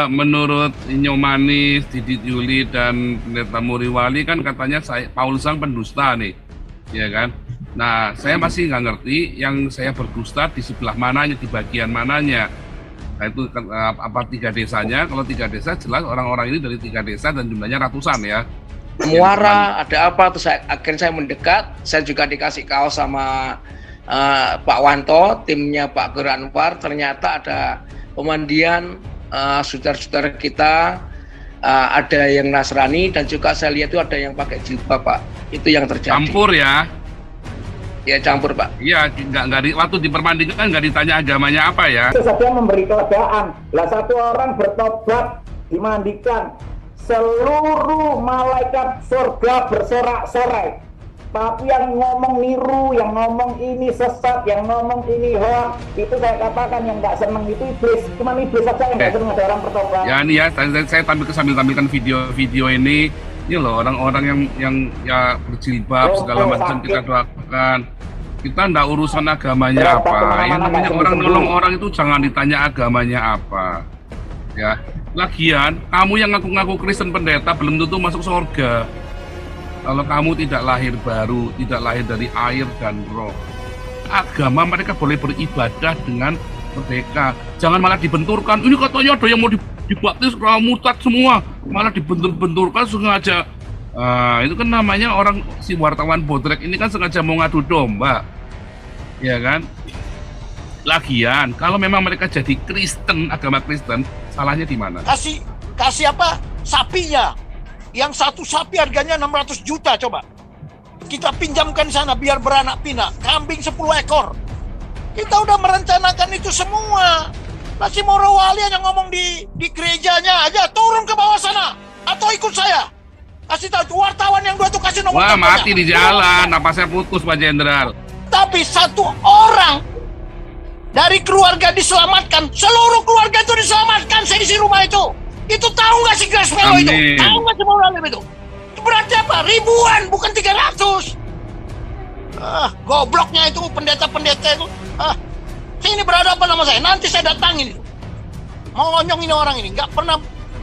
Menurut Inyo Manis, Didit Yuli dan Pendeta Muriwali kan katanya Paul Sang pendusta nih, ya kan? Nah, saya masih nggak ngerti yang saya berdusta di sebelah mananya, di bagian mananya. Nah, itu apa tiga desanya? Kalau tiga desa jelas orang-orang ini dari tiga desa dan jumlahnya ratusan ya. Muara, ada apa? Terus akhirnya saya mendekat, saya juga dikasih kaos sama Pak Wanto, timnya Pak Gur Anwar. Ternyata ada pemandian saudara-saudara kita, ada yang Nasrani dan juga saya lihat itu ada yang pakai jilbab, Pak. Itu yang terjadi. Campur ya? Ya campur, Pak. Iya, waktu dipermandikan kan nggak ditanya agamanya apa ya? Saja memberi kelegaan. Lah satu orang bertobat dimandikan, seluruh malaikat surga bersorak-sorai. Tapi yang ngomong niru, yang ngomong ini sesat, yang ngomong ini hoax, itu saya katakan yang nggak seneng itu iblis. Cuma iblis saja yang nggak seneng ada orang bertobat. Ya nih ya, saya sambil tampilkan video-video ini loh orang-orang yang ya berjilbab segala macam kita doakan. Kita ndak urusan agamanya apa. Yang namanya orang nolong orang itu jangan ditanya agamanya apa. Ya, lagian kamu yang ngaku-ngaku Kristen pendeta belum tentu masuk surga. Kalau kamu tidak lahir baru, tidak lahir dari air dan roh. Agama mereka boleh beribadah dengan merdeka. Jangan malah dibenturkan. Ini katanya ada yang mau dibaptis mutat semua, malah dibentur-benturkan sengaja. Itu kan namanya orang si wartawan bodrek ini kan sengaja mau ngadu domba, ya kan? Lagian kalau memang mereka jadi Kristen, agama Kristen, salahnya di mana? Kasih apa? Sapinya. Yang satu sapi harganya 600 juta coba. Kita pinjamkan sana biar beranak pinak. Kambing 10 ekor. Kita udah merencanakan itu semua. Masih Morowali yang ngomong di gerejanya aja. Turun ke bawah sana. Atau ikut saya. Kasih tahu wartawan yang dua tuh kasih nomor. Wah, mati di jalan. Napasnya putus Pak Jenderal. Tapi satu orang dari keluarga diselamatkan. Seluruh keluarga itu diselamatkan. Saya di rumah itu. Itu tahu nggak sih Grace Melo itu? Tahu nggak sih Morowali itu? Berarti apa? Ribuan, bukan 300. Gobloknya itu pendeta-pendeta itu. Sini berhadapan sama saya. Nanti saya datangin itu. Mau ngonyongin orang ini. Nggak pernah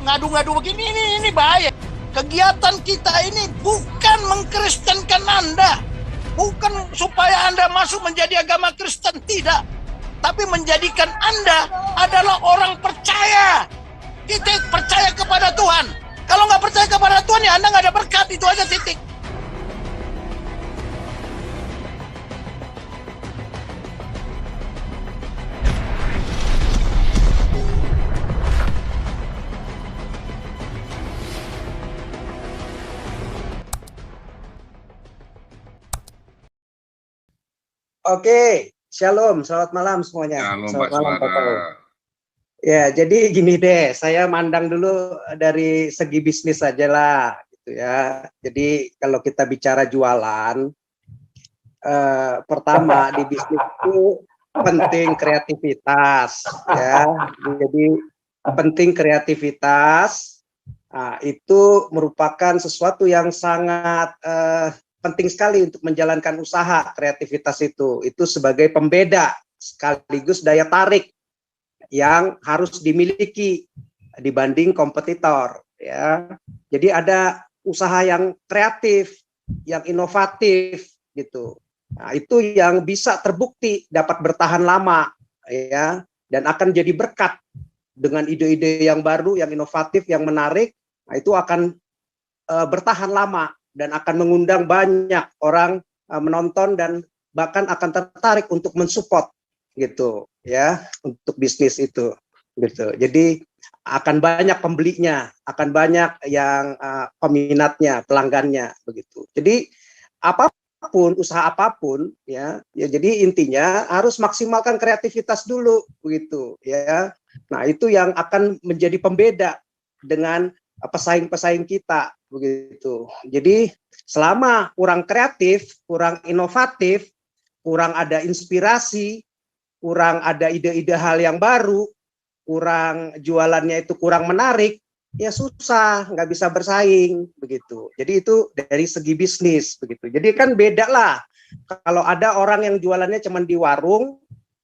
ngadu-ngadu begini. Ini bahaya. Kegiatan kita ini bukan mengkristenkan Anda. Bukan supaya Anda masuk menjadi agama Kristen. Tidak. Tapi menjadikan Anda adalah orang percaya. Titik, percaya kepada Tuhan. Kalau nggak percaya kepada Tuhan ya Anda nggak ada berkat, itu aja titik. Oke, shalom, selamat malam semuanya. Selamat malam, Pak. Ya, jadi gini deh, saya mandang dulu dari segi bisnis aja lah, gitu ya. Jadi kalau kita bicara jualan, pertama di bisnis itu penting kreativitas, ya. Jadi penting kreativitas, itu merupakan sesuatu yang sangat penting sekali untuk menjalankan usaha. Kreativitas itu sebagai pembeda sekaligus daya tarik yang harus dimiliki dibanding kompetitor, ya. Jadi ada usaha yang kreatif, yang inovatif gitu. Nah, itu yang bisa terbukti dapat bertahan lama, ya, dan akan jadi berkat dengan ide-ide yang baru, yang inovatif, yang menarik. Nah, itu akan bertahan lama dan akan mengundang banyak orang menonton dan bahkan akan tertarik untuk mensupport gitu, ya, untuk bisnis itu gitu. Jadi akan banyak pembelinya, akan banyak yang peminatnya, pelanggannya begitu. Jadi apapun, usaha apapun, ya jadi intinya harus maksimalkan kreativitas dulu begitu, ya. Nah, itu yang akan menjadi pembeda dengan pesaing-pesaing kita begitu. Jadi selama kurang kreatif, kurang inovatif, kurang ada inspirasi, kurang ada ide-ide hal yang baru, kurang jualannya itu kurang menarik, ya susah, nggak bisa bersaing begitu. Jadi itu dari segi bisnis begitu. Jadi kan beda lah kalau ada orang yang jualannya cuma di warung,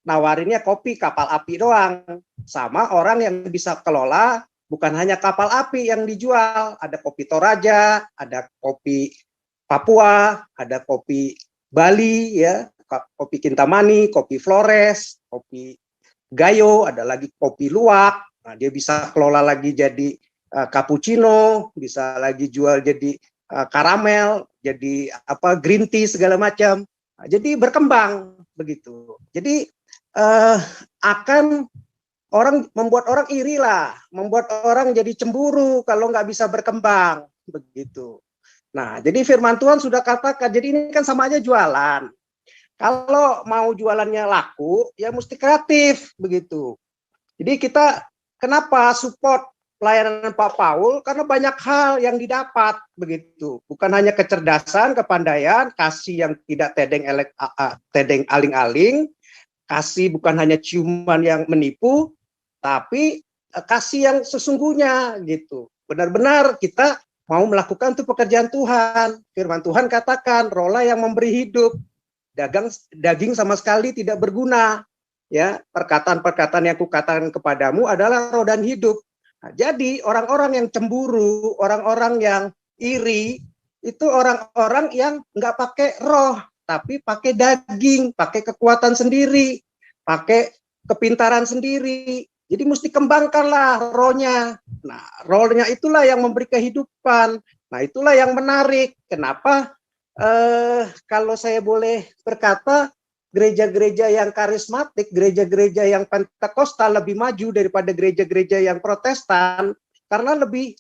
nawarinnya kopi kapal api doang. Sama orang yang bisa kelola bukan hanya kapal api yang dijual, ada kopi Toraja, ada kopi Papua, ada kopi Bali, ya, kopi Kintamani, kopi Flores, kopi Gayo, ada lagi kopi Luwak. Nah, dia bisa kelola lagi jadi cappuccino, bisa lagi jual jadi karamel, jadi apa green tea segala macam. Nah, jadi berkembang begitu. Jadi akan membuat orang iri lah, membuat orang jadi cemburu kalau nggak bisa berkembang begitu. Nah, jadi firman Tuhan sudah katakan, jadi ini kan sama aja jualan. Kalau mau jualannya laku, ya mesti kreatif begitu. Jadi kita kenapa support pelayanan Pak Paul? Karena banyak hal yang didapat begitu. Bukan hanya kecerdasan, kepandaian, kasih yang tidak tedeng aling-aling, kasih bukan hanya ciuman yang menipu, tapi kasih yang sesungguhnya gitu. Benar-benar kita mau melakukan itu pekerjaan Tuhan. Firman Tuhan katakan, rohlah yang memberi hidup. Daging sama sekali tidak berguna. Ya, perkataan-perkataan yang kukatakan kepadamu adalah roh dan hidup. Nah, jadi orang-orang yang cemburu, orang-orang yang iri, itu orang-orang yang nggak pakai roh, tapi pakai daging, pakai kekuatan sendiri, pakai kepintaran sendiri. Jadi mesti kembangkanlah rohnya. Nah, rohnya itulah yang memberi kehidupan. Nah, itulah yang menarik. Kenapa? Kalau saya boleh berkata, gereja-gereja yang karismatik, gereja-gereja yang Pentakosta lebih maju daripada gereja-gereja yang Protestan, karena lebih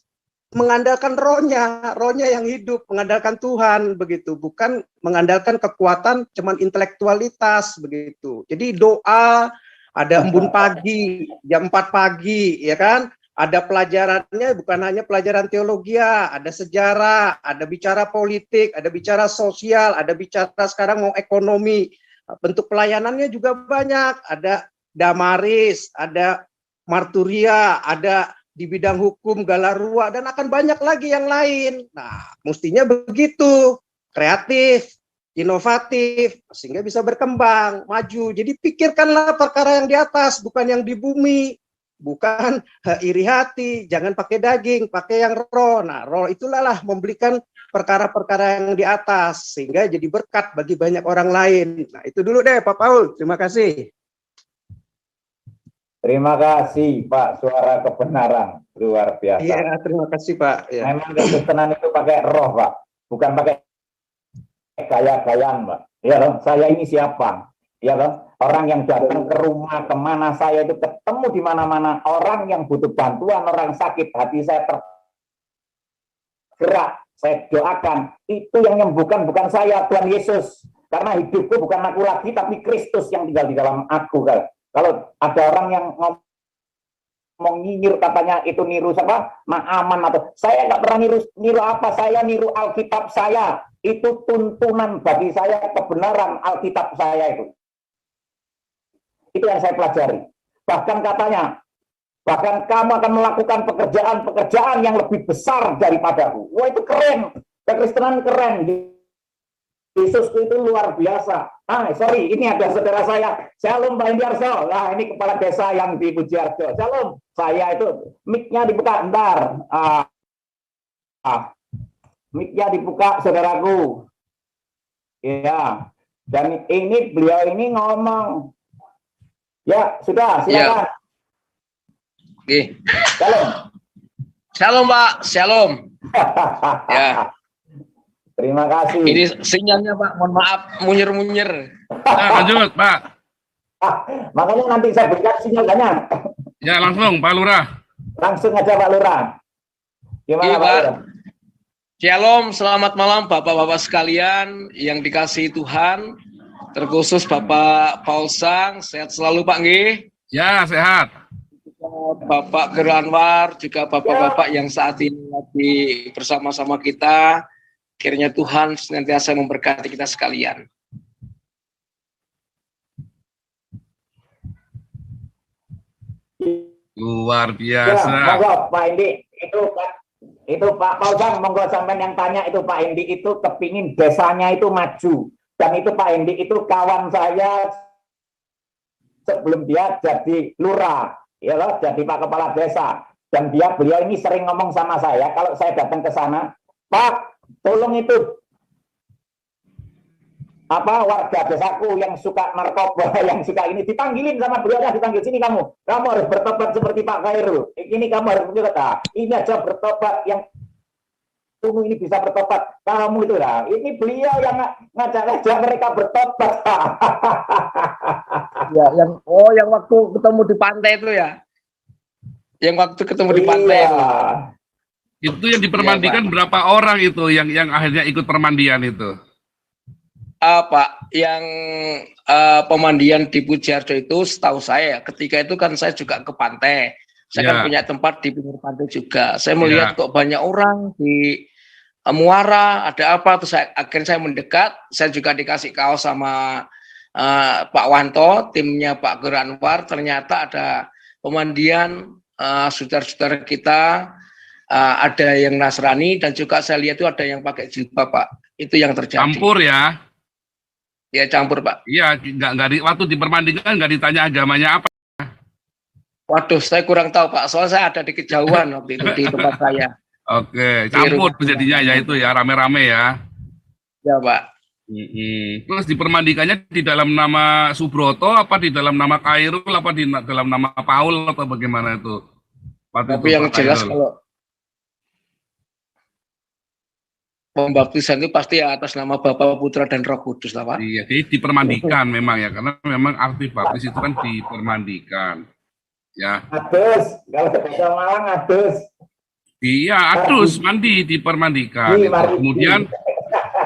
mengandalkan rohnya yang hidup, mengandalkan Tuhan begitu, bukan mengandalkan kekuatan cuman intelektualitas begitu. Jadi doa, ada embun pagi, jam 4 pagi, ya kan? Ada pelajarannya, bukan hanya pelajaran teologi, ada sejarah, ada bicara politik, ada bicara sosial, ada bicara sekarang mau ekonomi. Bentuk pelayanannya juga banyak, ada Damaris, ada Marturia, ada di bidang hukum Galarua, dan akan banyak lagi yang lain. Nah, mestinya begitu, kreatif, inovatif, sehingga bisa berkembang, maju. Jadi pikirkanlah perkara yang di atas, bukan yang di bumi. Bukan iri hati, jangan pakai daging, pakai yang roh. Nah, roh itulah memberikan perkara-perkara yang di atas, sehingga jadi berkat bagi banyak orang lain. Nah, itu dulu deh Pak Paul, terima kasih. Terima kasih Pak, suara kebenaran, luar biasa. Iya, terima kasih Pak. Ya. Memang kekristenan itu pakai roh Pak, bukan pakai gaya-gayaan Pak. Ya loh, saya ini siapa? Ya loh, orang yang datang ke rumah kemana saya itu ketemu di mana-mana, orang yang butuh bantuan, orang sakit, hati saya tergerak, saya doakan. Itu yang menyembuhkan bukan saya, Tuhan Yesus. Karena hidupku bukan aku lagi, tapi Kristus yang tinggal di dalam aku. Kalau ada orang yang ngomong nyinyir, katanya itu niru siapa? Naaman atau saya nggak pernah niru apa, saya niru Alkitab saya. Itu tuntunan bagi saya, kebenaran Alkitab saya itu. Itu yang saya pelajari. Bahkan katanya, bahkan kamu akan melakukan pekerjaan-pekerjaan yang lebih besar daripadaku. Wah, itu keren. Kekristenan keren. Yesus itu luar biasa. Sorry, ini ada saudara saya. Shalom Pak Indiarso. Nah, ini kepala desa yang di Pujiarjo. Shalom. Saya itu mic-nya dibuka, bentar. Mic-nya dibuka, saudaraku. Ya. Dan ini beliau ini ngomong. Ya, sudah, silakan. Oke. Shalom. Shalom Pak, shalom. Ya. Terima kasih. Ini sinyalnya Pak, mohon maaf, munyer-munyer. Lanjut Pak. Makanya nanti saya berikan sinyalnya. Ya langsung Pak Lurah. Langsung aja Pak Lurah. Gimana Iya, Pak? Pak. Shalom, selamat malam Bapak-Bapak sekalian yang dikasihi Tuhan. Terkhusus Bapak Paul Sang, sehat selalu Pak Nggih. Ya, sehat. Bapak Gero Anwar, juga Bapak-Bapak yang saat ini lagi bersama-sama kita. Kiranya Tuhan senantiasa memberkati kita sekalian. Luar Ya, biasa. monggo Pak Indi, itu Pak Paul Sang, monggo sampean yang tanya itu Pak Indi itu kepingin desanya itu maju. Dan itu Pak Indi itu kawan saya sebelum dia jadi lurah, ya loh, jadi Pak Kepala Desa. Dan beliau ini sering ngomong sama saya, kalau saya datang ke sana, Pak, tolong itu warga desaku yang suka narkoba, yang suka ini, dipanggilin sama beliau, dipanggil, sini kamu harus bertobat seperti Pak Khairul, ini kamu harus bertobat, ini aja bertobat, yang ini bisa bertobat, kamu itu lah, ini beliau yang ngajak mereka bertobat. Ya, yang waktu ketemu di pantai itu ya, yang waktu ketemu di pantai Itu yang dipermandikan berapa orang itu yang akhirnya ikut permandian itu? Pak, yang pemandian di Pujiarjo itu setahu saya, ketika itu kan saya juga ke pantai. Saya kan punya tempat di pinggir pantai juga. Saya melihat kok banyak orang di muara, ada apa? Terus akhirnya saya mendekat. Saya juga dikasih kaos sama Pak Wanto, timnya Pak Guru Anwar. Ternyata ada pemandian saudara-saudara kita, ada yang Nasrani, dan juga saya lihat itu ada yang pakai jilbab, Pak. Itu yang terjadi. Campur ya? Ya campur, Pak. Iya, waktu dipermandikan nggak ditanya agamanya apa. Waduh, saya kurang tahu, Pak. Soalnya saya ada di kejauhan waktu itu di tempat saya. Oke, campur jadinya ya itu ya, rame-rame ya. Ya, Pak. Terus dipermandikannya di dalam nama Subroto, apa di dalam nama Khairul, apa di dalam nama Paul, atau bagaimana itu? Tapi yang jelas kalau pembaptisan itu pasti atas nama Bapa, Putra, dan Roh Kudus lah, Pak. Iya, jadi dipermandikan memang ya, karena memang arti baptis itu kan dipermandikan. Ya. Adus, kalau bahasa Malang adus. Iya, adus, mandi, dipermandikan. Kemudian,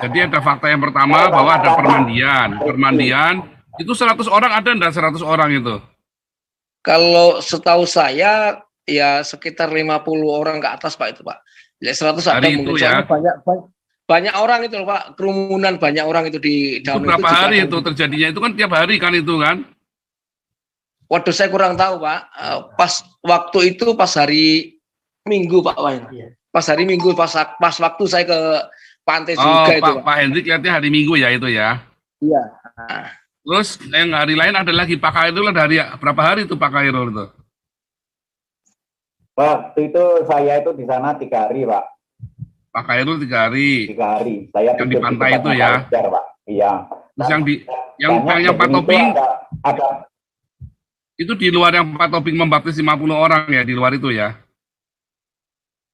jadi ada fakta yang pertama bahwa ada permandian. Permandian, itu 100 orang ada enggak 100 orang itu? Kalau setahu saya, ya sekitar 50 orang ke atas, Pak, itu, Pak. Ya 100 ada mungkin, ya. Banyak orang itu, Pak, kerumunan banyak orang itu di dalam itu. Berapa hari itu terjadinya? Itu kan tiap hari kan itu kan? Waduh, saya kurang tahu, Pak. Pas waktu itu pas hari Minggu, Pak Wain. Pas hari Minggu, pas waktu saya ke pantai juga itu, Pak Hendrik lihatnya hari Minggu ya itu ya? Iya. Terus yang hari lain ada lagi Pak Khairul, ada hari berapa hari itu Pak Khairul itu? Waktu itu saya itu di sana 3 hari, Pak. Pak Khairul 3 hari. 3 hari. Saya yang di pantai itu ya. Pak. Iya. Terus yang Pak Toping ada itu di luar yang Pak Toping membaptis 50 orang ya, di luar itu ya.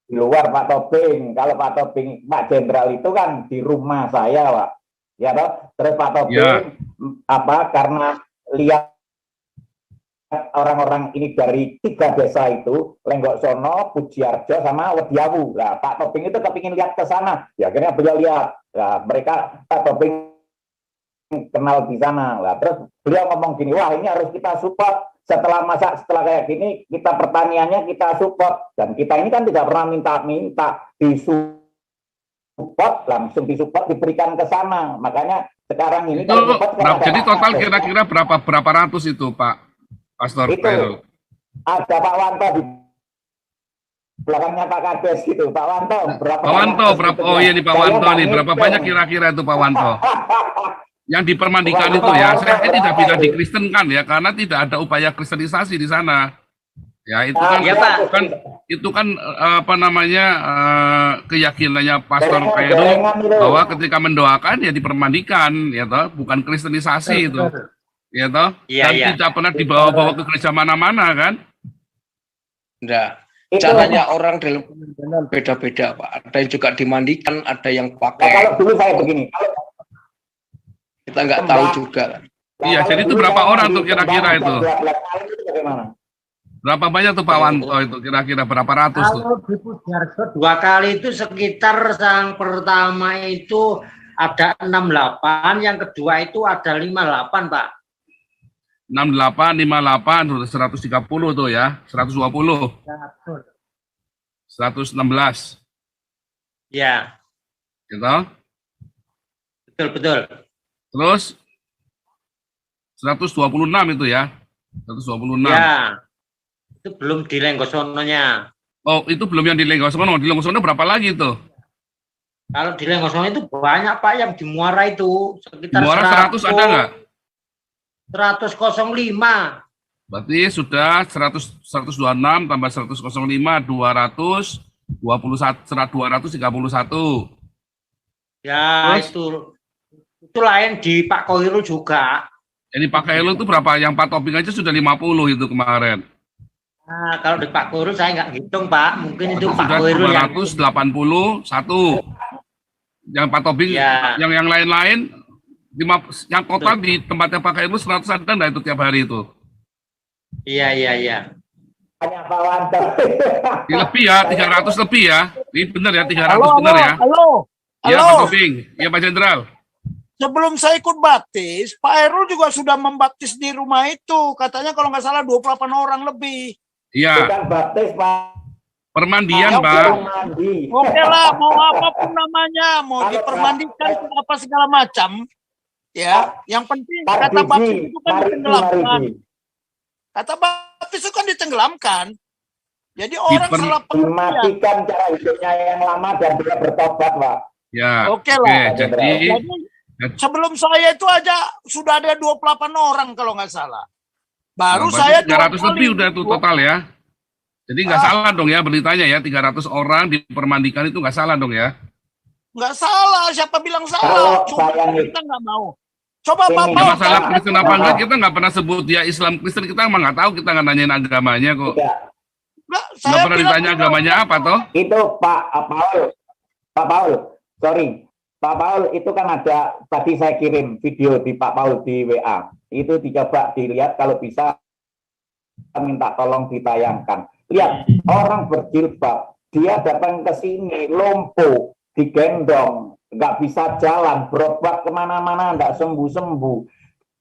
Di luar Pak Toping. Kalau Pak Toping, Pak Jenderal itu kan di rumah saya, Pak. Ya toh. Terus Pak Toping karena lihat orang-orang ini dari 3 desa itu, Lenggok Sono, Pujiarjo, sama Wediawu. Nah, Pak Toping itu kepingin lihat ke sana. Ya, akhirnya beliau lihat. Nah, mereka Pak Toping kenal di sana. Nah, terus beliau ngomong gini, wah ini harus kita support. Setelah kayak gini, kita pertaniannya kita support. Dan kita ini kan tidak pernah minta disupport, langsung disupport, diberikan ke sana. Makanya sekarang ini... Jadi total kira-kira berapa ratus itu, Pak? Pastor itu Khairul. Ada Pak Wanto di belakangnya Pak Kades gitu. Pak Wanto berapa? Pak Wanto berapa? Oh iya nih Pak Wanto nih, berapa banyak kira-kira itu Pak Wanto? Yang dipermandikan itu ya, saya tidak bisa dikristenkan ya, karena tidak ada upaya kristenisasi di sana. Ya itu kan, itu kan apa namanya keyakinannya Pastor Khairul bahwa ketika mendoakan ya dipermandikan, ya toh, bukan kristenisasi itu. Ya toh, dan tidak pernah dibawa-bawa ke gereja mana-mana kan? Enggak. Caranya orang dalam perjalanan beda-beda, Pak. Ada yang juga dimandikan, ada yang pakai. Kalau dulu saya begini, kita nggak tahu juga. Iya, jadi itu berapa orang tuh kira-kira itu? Berapa banyak tuh Pak Wanto itu kira-kira berapa ratus tuh? Kalau di Pujiarjo 2 kali itu sekitar yang pertama itu ada 68, yang kedua itu ada 58, Pak. 68, 58, 130 tuh ya, 120. Ya, betul. 116. Ya. Gitu? Betul. Terus 126 itu ya. 126. Ya. Itu belum di Lenggosononya. Oh, itu belum yang di Lenggosono. Di Lenggosono berapa lagi itu? Kalau di Lenggosono itu banyak, Pak, yang di Muara itu sekitar Muara 100 ada nggak? 105. Berarti sudah 126 tambah 105, 231. Ya, Terus? itu lain di Pak Koirul juga. Ini Pak Kailo itu berapa? Yang 4 topping aja sudah 50 itu kemarin. Nah, kalau di Pak Koirul saya nggak hitung, Pak. Mungkin itu Pak Sudah Koirul yang 281. Yang 4 topping, Ya. yang lain-lain, yang total di tempatnya Pak Kailo 100 ada nggak itu tiap hari itu? Iya. Banyak Pak Wanto. Lebih ya, 300 lebih ya. Ini benar ya, 300 benar ya. Halo. Iya Pak Topping, iya Pak Jenderal. Sebelum saya ikut baptis, Pak Erul juga sudah membaptis di rumah itu. Katanya kalau nggak salah 28 orang lebih. Iya, Bukan baptis, Pak. permandian Oke. Pak. Mandi. Oke lah, mau apapun namanya, mau dipermandikan apa segala macam. Ya, yang penting kata baptis itu kan ditenggelamkan. Kata baptis itu kan ditenggelamkan. Jadi orang salah pengertian. Dimatikan cara hidupnya yang lama dan dia bertobat, Pak. Ya, Oke lah. jadi Jadi sebelum saya itu aja sudah ada 28 orang kalau nggak salah. Baru berarti saya 300 2 lebih kali. udah itu total ya. Jadi nggak salah dong ya beritanya ya, 300 orang dipermandikan itu nggak salah dong ya. Nggak salah, siapa bilang Kalau salah? Cuma saya nih- kita nggak mau. Coba Ini Bapak. Nggak masalah Pak, Kristen apa enggak, kita nggak pernah sebut dia Islam Kristen, kita emang nggak tahu, kita nggak nanyain agamanya kok. Tidak. Nggak Saya pernah bilang ditanya juga, agamanya apa toh. Itu Pak Paul, sorry. Pak Paul itu kan ada, tadi saya kirim video di Pak Paul di WA. Itu dicoba dilihat, kalau bisa minta tolong ditayangkan. Lihat, orang berjilbab, dia datang ke sini, lumpuh, digendong, nggak bisa jalan, berobat kemana-mana, nggak sembuh-sembuh.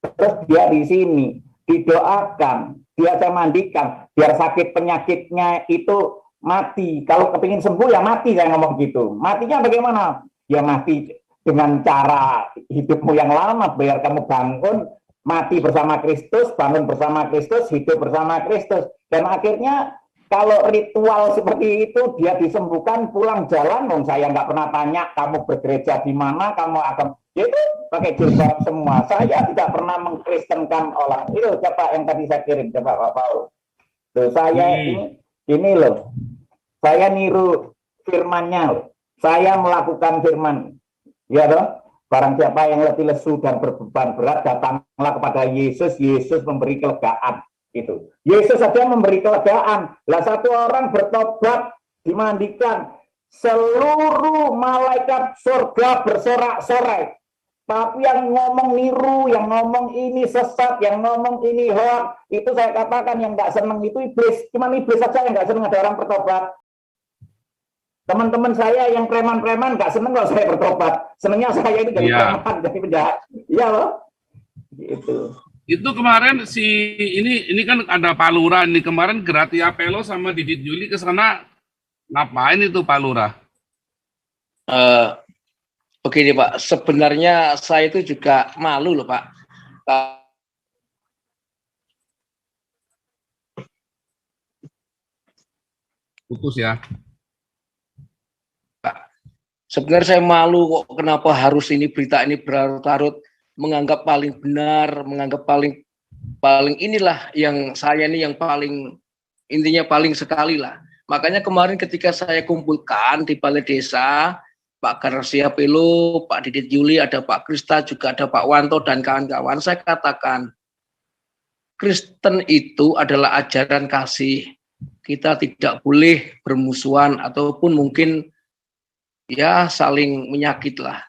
Terus dia di sini, didoakan, dia saya mandikan, biar sakit penyakitnya itu mati. Kalau kepingin sembuh ya mati, saya ngomong gitu. Matinya bagaimana? Ya mati dengan cara hidupmu yang lama, biar kamu bangun, mati bersama Kristus, bangun bersama Kristus, hidup bersama Kristus. Dan akhirnya kalau ritual seperti itu dia disembuhkan, pulang jalan, saya nggak pernah tanya kamu bergereja di mana, kamu akan itu pakai jilbab semua. Saya tidak pernah mengkristenkan orang. Itu coba yang tadi saya kirim, coba Pak Paul. Loh, saya ini loh, saya niru firmannya loh. Saya melakukan firman. Ya toh, barang siapa yang letih lesu dan berbeban berat, datanglah kepada Yesus. Yesus memberi kelegaan. Itu Yesus saja memberi kelegaan. Lah satu orang bertobat, dimandikan, seluruh malaikat surga bersorak-sorai. Tapi yang ngomong niru, yang ngomong ini sesat, yang ngomong ini hoax, itu saya katakan yang nggak seneng itu iblis. Cuman iblis saja yang nggak seneng ada orang bertobat. Teman-teman saya yang preman-preman nggak seneng kalau saya bertobat. Senengnya saya ini dari preman, dari penjahat. Iya loh. Gitu. Itu kemarin ini kan ada Pak Lurah nih, kemarin Gratia Pelo sama Didit Juli ke sana ngapain itu Pak Lurah? Begini Pak, sebenarnya saya itu juga malu loh Pak. Putus ya. Sebenarnya saya malu kok kenapa harus ini berita ini berlarut-larut, menganggap paling benar, menganggap paling inilah yang saya ini yang paling intinya paling sekali lah. Makanya kemarin ketika saya kumpulkan di Balai Desa, Pak Gratia Pelo, Pak Didit Juli, ada Pak Krista, juga ada Pak Wanto dan kawan-kawan, saya katakan Kristen itu adalah ajaran kasih. Kita tidak boleh bermusuhan ataupun mungkin ya saling menyakit lah.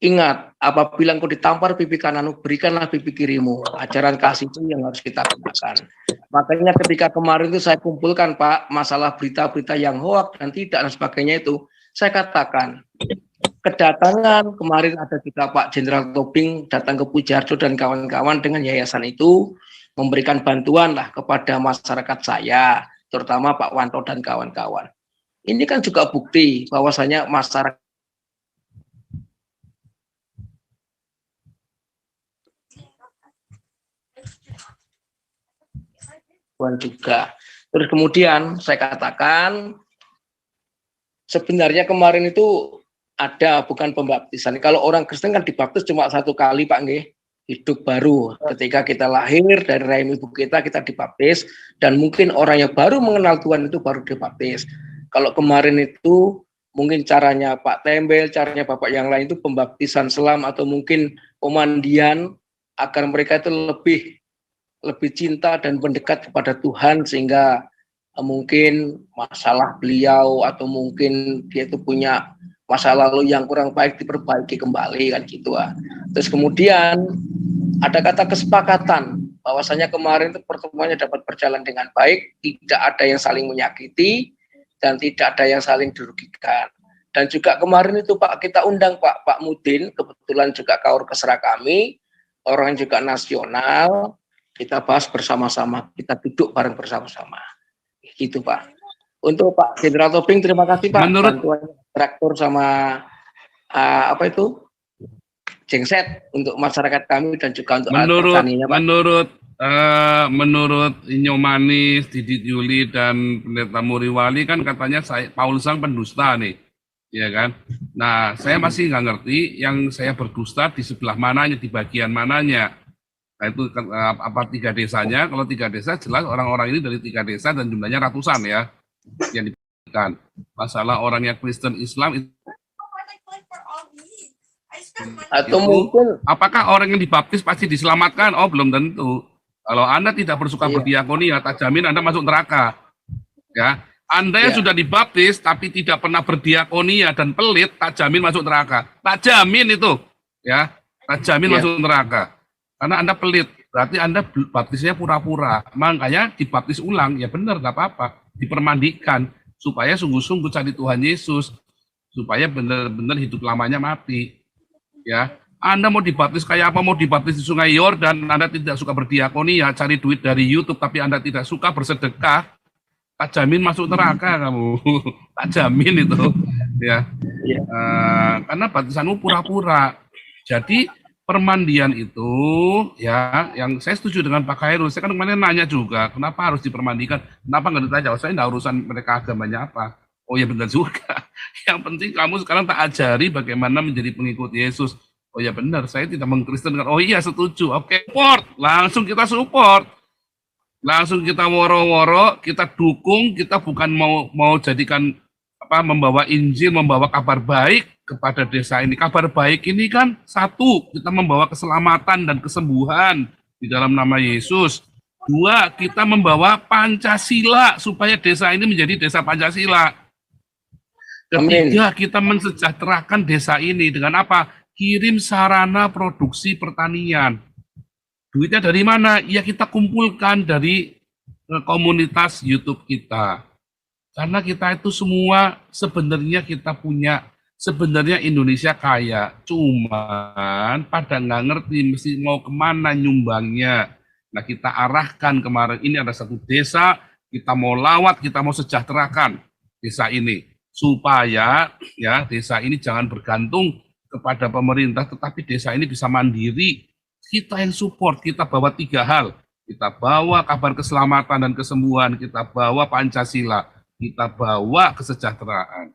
Ingat, apabila engkau ditampar pipi kananmu, berikanlah pipi kirimu. Ajaran kasih itu yang harus kita gunakan. Makanya ketika kemarin itu saya kumpulkan Pak, masalah berita-berita yang hoax dan tidak dan sebagainya itu, saya katakan, kedatangan kemarin ada juga Pak Jenderal Tobing datang ke Pujarjo dan kawan-kawan dengan yayasan itu, memberikan bantuan lah kepada masyarakat saya, terutama Pak Wanto dan kawan-kawan. Ini kan juga bukti bahwasanya masyarakat juga. Terus kemudian saya katakan sebenarnya kemarin itu ada bukan pembaptisan. Kalau orang Kristen kan dibaptis cuma 1 kali Pak nggih. hidup baru. Ketika kita lahir dari rahim ibu kita dibaptis, dan mungkin orang yang baru mengenal Tuhan itu baru dibaptis. Kalau kemarin itu mungkin caranya Pak Tembel, caranya Bapak yang lain itu pembaptisan selam atau mungkin pemandian agar mereka itu lebih cinta dan mendekat kepada Tuhan, sehingga mungkin masalah beliau atau mungkin dia itu punya masa lalu yang kurang baik diperbaiki kembali kan gitu. Terus kemudian ada kata kesepakatan bahwasanya kemarin itu pertemuannya dapat berjalan dengan baik, tidak ada yang saling menyakiti dan tidak ada yang saling dirugikan. Dan juga kemarin itu Pak, kita undang Pak Mudin, kebetulan juga kaur kesra kami, orang juga nasional, kita bahas bersama-sama, kita duduk bareng bersama-sama. Gitu Pak. Untuk Pak Jenderal Tobing, terima kasih Pak. Bantuan traktor sama jengset untuk masyarakat kami dan juga untuk petaninya Pak. Menurut Inyo Manis, Didit Yuli dan Pendeta Muriwali kan katanya Paulus sang pendusta nih, ya kan? Nah, saya masih nggak ngerti yang saya berdusta di sebelah mananya, di bagian mananya. Nah, itu apa 3 desanya? Kalau 3 desa jelas orang-orang ini dari 3 desa dan jumlahnya ratusan ya yang diberikan. Masalah orangnya Kristen Islam itu, atau mungkin apakah orang yang dibaptis pasti diselamatkan? Oh, belum tentu. Kalau Anda tidak bersuka berdiakonia, tak jamin Anda masuk neraka. Ya, Anda yang sudah dibaptis tapi tidak pernah berdiakonia dan pelit, tak jamin masuk neraka. Tak jamin itu, ya, tak jamin masuk neraka. Karena Anda pelit, berarti Anda baptisnya pura-pura. Makanya dibaptis ulang, ya benar, nggak apa-apa. Dipermandikan supaya sungguh-sungguh cari Tuhan Yesus, supaya benar-benar hidup lamanya mati. Ya, Anda mau dibaptis kayak apa? Mau dibaptis di Sungai Yordan, Anda tidak suka berdiakonia, cari duit dari YouTube, tapi Anda tidak suka bersedekah, tak jamin masuk neraka kamu. Tak jamin itu, ya. Karena baptisanmu pura-pura. Jadi permandian itu, ya, yang saya setuju dengan Pak Khairul. Saya kan kemarin nanya juga, kenapa harus dipermandikan? Kenapa nggak ditanya? Saya nggak urusan mereka agamanya apa. Oh ya benar juga. Yang penting kamu sekarang tak ajari bagaimana menjadi pengikut Yesus. Oh ya benar, saya tidak mengkristenkan. Oh iya setuju. Oke, support. Langsung kita support. Langsung kita woro-woro, kita dukung. Kita bukan mau jadikan membawa Injil, membawa kabar baik kepada desa ini. Kabar baik ini kan satu, kita membawa keselamatan dan kesembuhan di dalam nama Yesus. 2, kita membawa Pancasila supaya desa ini menjadi desa Pancasila. 3, kita mensejahterakan desa ini dengan apa? Kirim sarana produksi pertanian. Duitnya dari mana? Ya kita kumpulkan dari komunitas YouTube kita. Karena kita itu semua sebenarnya kita punya, sebenarnya Indonesia kaya, cuman pada nggak ngerti mesti mau kemana nyumbangnya. Nah kita arahkan kemarin ini ada satu desa, kita mau lawat, kita mau sejahterakan desa ini. Supaya ya desa ini jangan bergantung kepada pemerintah, tetapi desa ini bisa mandiri. Kita yang support, kita bawa 3 hal. Kita bawa kabar keselamatan dan kesembuhan, kita bawa Pancasila, kita bawa kesejahteraan.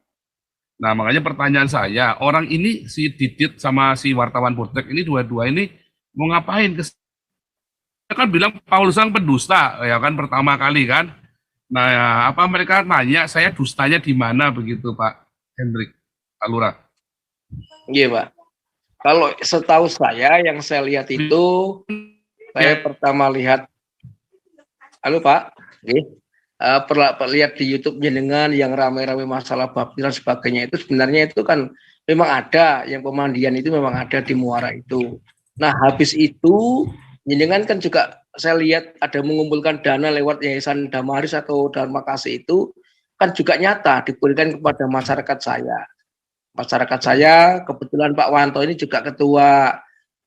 Nah, makanya pertanyaan saya, orang ini si Didit sama si wartawan Burtek ini dua-dua ini mau ngapain? Kan bilang Paulus sang pendusta, ya kan pertama kali kan. Nah, ya, apa mereka nanya saya dustanya di mana begitu Pak Hendrik, Pak Lurah? Iya Pak. Kalau setahu saya yang saya lihat itu, saya pertama lihat, halo Pak, lihat di YouTube jenengan yang ramai-ramai masalah baptis dan sebagainya itu sebenarnya itu kan memang ada yang pemandian itu memang ada di muara itu. Nah habis itu jenengan kan juga saya lihat ada mengumpulkan dana lewat Yayasan Damaris atau Dharma Kasih itu kan juga nyata diberikan kepada masyarakat saya. Masyarakat saya kebetulan Pak Wanto ini juga ketua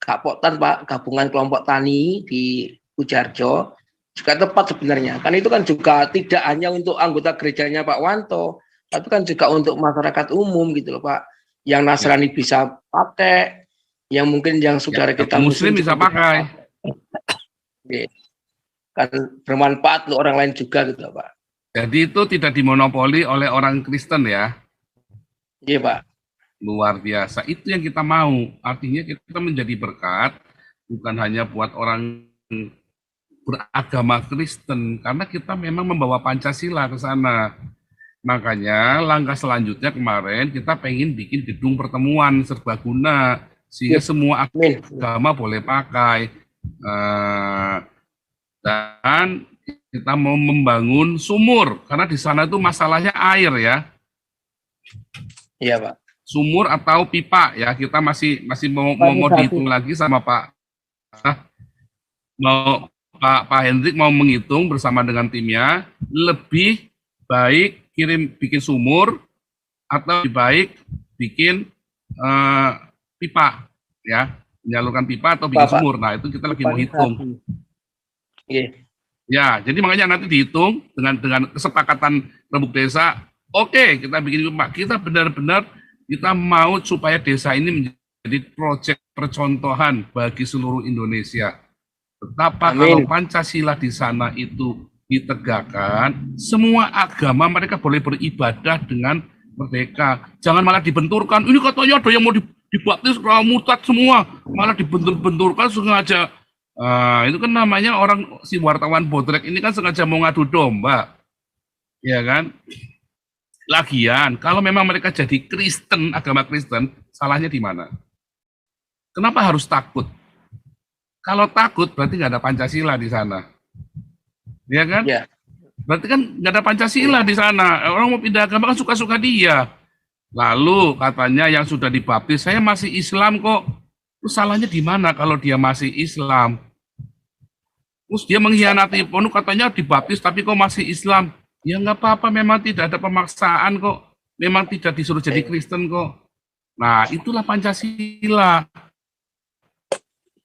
Kapoktan Pak, gabungan kelompok tani di Ujarjo. Juga tepat sebenarnya, kan itu kan juga tidak hanya untuk anggota gerejanya Pak Wanto, tapi kan juga untuk masyarakat umum gitu loh Pak, yang Nasrani bisa pakai, yang mungkin yang saudara kita Muslim bisa pakai, kan bermanfaat untuk orang lain juga gitu loh Pak. Jadi itu tidak dimonopoli oleh orang Kristen ya? Iya Pak. Luar biasa, itu yang kita mau, artinya kita menjadi berkat, bukan hanya buat orang beragama Kristen, karena kita memang membawa Pancasila ke sana. Makanya langkah selanjutnya kemarin kita pengen bikin gedung pertemuan serbaguna sehingga semua agama boleh pakai. Dan kita mau membangun sumur karena di sana itu masalahnya air ya. Iya, Pak. Sumur atau pipa ya, kita masih mau dihitung lagi sama Pak Hendrik mau menghitung bersama dengan timnya, lebih baik bikin sumur atau lebih baik bikin pipa ya, menyalurkan pipa atau bikin sumur. Nah, itu kita lagi mau hitung. Ya, jadi makanya nanti dihitung dengan kesepakatan rembuk desa. Oke, kita bikin pipa. Kita benar-benar kita mau supaya desa ini menjadi proyek percontohan bagi seluruh Indonesia. Betapa kalau Pancasila di sana itu ditegakkan, semua agama mereka boleh beribadah dengan merdeka. Jangan malah dibenturkan. Ini katanya ada yang mau dibaptis murtad semua, malah dibentur-benturkan sengaja. Itu kan namanya orang si wartawan bodrek ini kan sengaja mau ngadu domba, ya kan? Lagian, kalau memang mereka jadi Kristen, agama Kristen, salahnya di mana? Kenapa harus takut? Kalau takut, berarti nggak ada Pancasila di sana. Ya kan? Ya. Berarti kan nggak ada Pancasila di sana. Orang mau pindah agama kan suka-suka dia. Lalu katanya yang sudah dibaptis, saya masih Islam kok. Terus salahnya di mana kalau dia masih Islam? Terus dia mengkhianati pondok, katanya dibaptis tapi kok masih Islam. Ya nggak apa-apa, memang tidak ada pemaksaan kok. Memang tidak disuruh jadi Kristen kok. Nah, itulah Pancasila.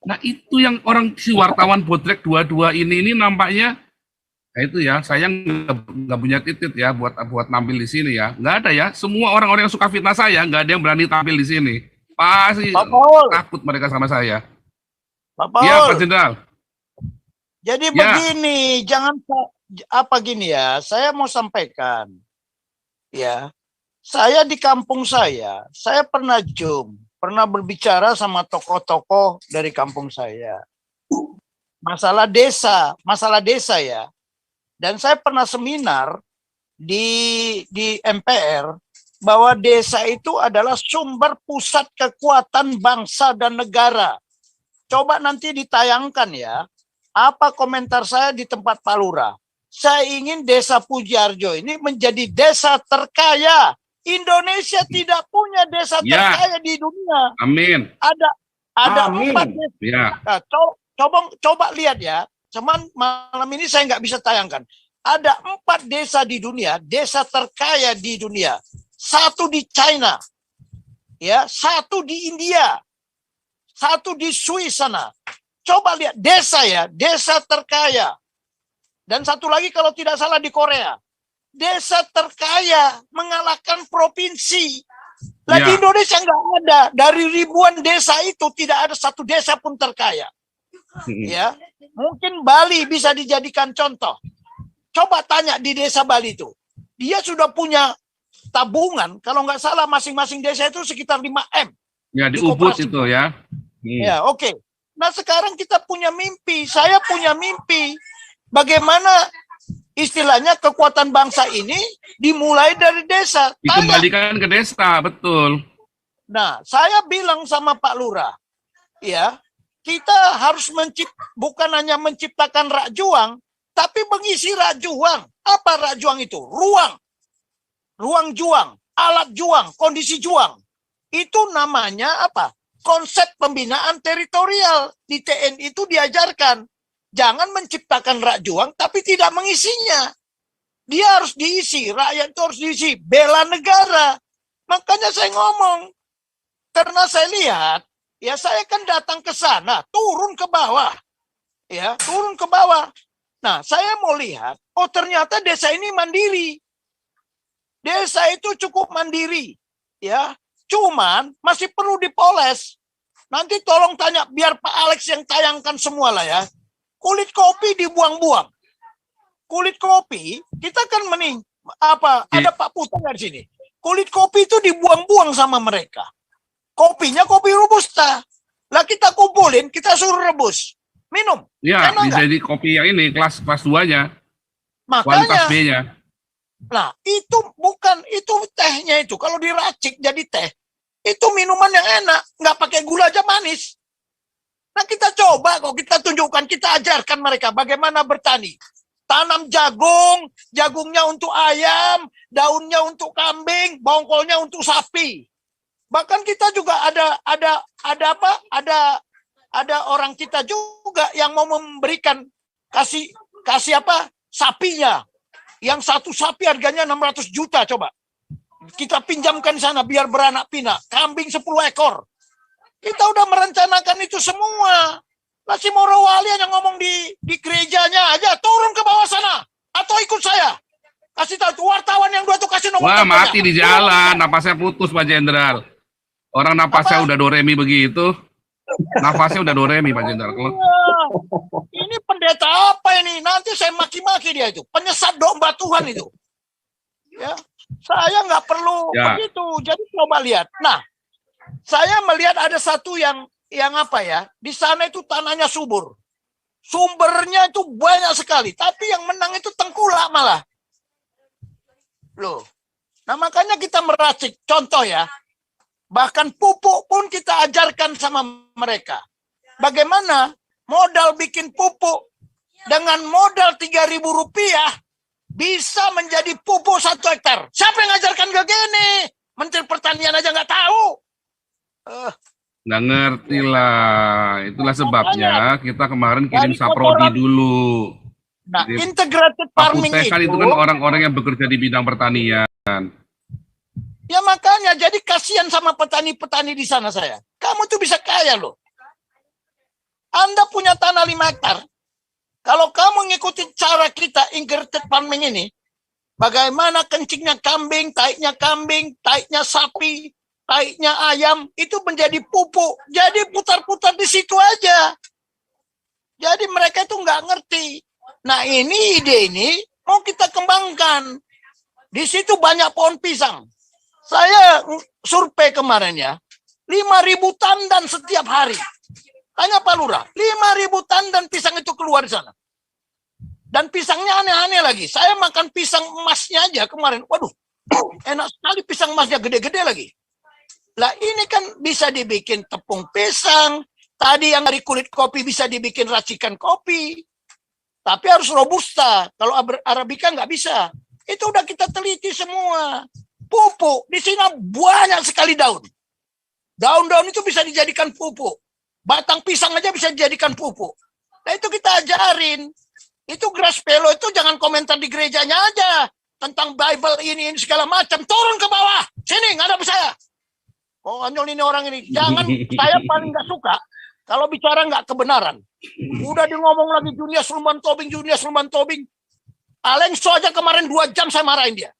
Nah, itu yang orang si wartawan bodrek dua-dua ini nampaknya, nah itu ya, saya nggak punya titik ya buat nampil di sini ya. Nggak ada ya, semua orang-orang yang suka fitnah saya, nggak ada yang berani tampil di sini. Pasti takut mereka sama saya. Pak Paul. Ya, Pak Jenderal. Jadi begini, jangan gini ya, saya mau sampaikan ya, saya di kampung saya pernah pernah berbicara sama tokoh-tokoh dari kampung saya masalah desa ya, dan saya pernah seminar di MPR bahwa desa itu adalah sumber pusat kekuatan bangsa dan negara. Coba nanti ditayangkan ya, apa komentar saya di tempat Pak Lurah. Saya ingin desa Pujiarjo ini menjadi desa terkaya. Indonesia tidak punya desa terkaya di dunia. Amin. Ada 4 desa. Ya. Nah, coba lihat ya. Cuman malam ini saya nggak bisa tayangkan. Ada 4 desa di dunia, desa terkaya di dunia. 1 di China, ya, 1 di India, 1 di Swiss sana. Coba lihat desa ya, desa terkaya. Dan 1 lagi kalau tidak salah di Korea. Desa terkaya mengalahkan provinsi. Di Indonesia nggak ada. Dari ribuan desa itu tidak ada 1 desa pun terkaya. Ya, mungkin Bali bisa dijadikan contoh. Coba tanya di desa Bali itu. Dia sudah punya tabungan, kalau nggak salah masing-masing desa itu sekitar 5M. Ya, di Ubud itu ya. Ya, oke. Nah, sekarang kita punya mimpi. Saya punya mimpi. Bagaimana istilahnya kekuatan bangsa ini dimulai dari desa. Dikembalikan ke desa, betul. Nah, saya bilang sama Pak Lurah, ya, kita harus bukan hanya menciptakan rak juang, tapi mengisi rak juang. Apa rak juang itu? Ruang juang, alat juang, kondisi juang. Itu namanya apa? Konsep pembinaan teritorial. Di TNI itu diajarkan. Jangan menciptakan rak juang, tapi tidak mengisinya. Dia harus diisi, rakyat itu harus diisi. Bela negara. Makanya saya ngomong. Karena saya lihat, ya saya kan datang ke sana, turun ke bawah. Ya, turun ke bawah. Nah, saya mau lihat, oh ternyata desa ini mandiri. Desa itu cukup mandiri. Ya, cuman masih perlu dipoles. Nanti tolong tanya, biar Pak Alex yang tayangkan semua lah ya. Kulit kopi dibuang-buang. Kulit kopi, kita kan ada Pak Putra di sini. Kulit kopi itu dibuang-buang sama mereka. Kopinya kopi Robusta. Lah kita kumpulin, kita suruh rebus, minum. Ya, Enak bisa di kopi yang ini kelas 2-nya, kualitas Makanya, B-nya. nah itu bukan itu tehnya itu. Kalau diracik jadi teh, itu minuman yang enak, nggak pakai gula aja manis. Nah kita coba kok, kita tunjukkan, kita ajarkan mereka bagaimana bertani. Tanam jagung, jagungnya untuk ayam, daunnya untuk kambing, bongkolnya untuk sapi. Bahkan kita juga ada apa? Ada orang kita juga yang mau memberikan kasih apa? Sapinya. Yang satu sapi harganya 600 juta coba. Kita pinjamkan di sana biar beranak pinak. Kambing 10 ekor. Kita udah merencanakan itu semua. Lah si Morowali yang ngomong di gerejanya aja, turun ke bawah sana atau ikut saya. Kasih tahu wartawan yang dua tuh, kasih nomor Wah, teleponnya. mati di jalan, napasnya putus Pak Jenderal. Orang napasnya udah doremi begitu. Nafasnya udah doremi Pak Jenderal. Kalau Ini pendeta apa ini? Nanti saya maki-maki dia itu. Penyesat domba Tuhan itu. Ya, saya nggak perlu Ya. begitu. Jadi coba lihat. Nah, saya melihat ada satu yang apa ya? Di sana itu tanahnya subur. Sumbernya itu banyak sekali. Tapi yang menang itu tengkulak malah. Loh. Nah, makanya kita meracik. Contoh ya. Bahkan pupuk pun kita ajarkan sama mereka. Bagaimana modal bikin pupuk dengan modal Rp3.000 bisa menjadi pupuk 1 hektar. Siapa yang ngajarkan ke gini? Menteri Pertanian aja nggak tahu. nggak ngerti lah. Itulah sebabnya kita kemarin kirim Dari saprodi kotoran. dulu. Nah, Jadi, integrated farming Apotek kan itu kan orang-orang yang bekerja di bidang pertanian. ya makanya jadi kasihan sama petani-petani di sana saya. Kamu tuh bisa kaya loh. Anda punya tanah 5 hektar. Kalau kamu ngikutin cara kita integrated farming ini, bagaimana kencingnya kambing, taiknya sapi, taiknya ayam, itu menjadi pupuk. Jadi putar-putar di situ aja. Jadi mereka itu nggak ngerti. Nah ini ide ini mau kita kembangkan. Di situ banyak pohon pisang. Saya survei kemarin ya, 5.000 tandan setiap hari. Tanya Pak Lurah, 5.000 tandan pisang itu keluar di sana. Dan pisangnya aneh-aneh lagi. Saya makan pisang emasnya aja kemarin. Waduh, enak sekali pisang emasnya, gede-gede lagi. Lah ini kan bisa dibikin tepung pisang. Tadi yang dari kulit kopi bisa dibikin racikan kopi. Tapi harus robusta. Kalau Arabica nggak bisa. Itu udah kita teliti semua. Pupuk. Di sini banyak sekali daun. Daun-daun itu bisa dijadikan pupuk. Batang pisang aja bisa dijadikan pupuk. Nah itu kita ajarin. Itu Grass Pelo itu jangan komentar di gerejanya aja. Tentang Bible ini segala macam. Turun ke bawah. Sini, ngadap saya. Oh, Anyol ini orang ini. Jangan, saya paling nggak suka kalau bicara nggak kebenaran. Udah di ngomong lagi Junius Luman Tobing. Alengso aja kemarin 2 jam saya marahin dia.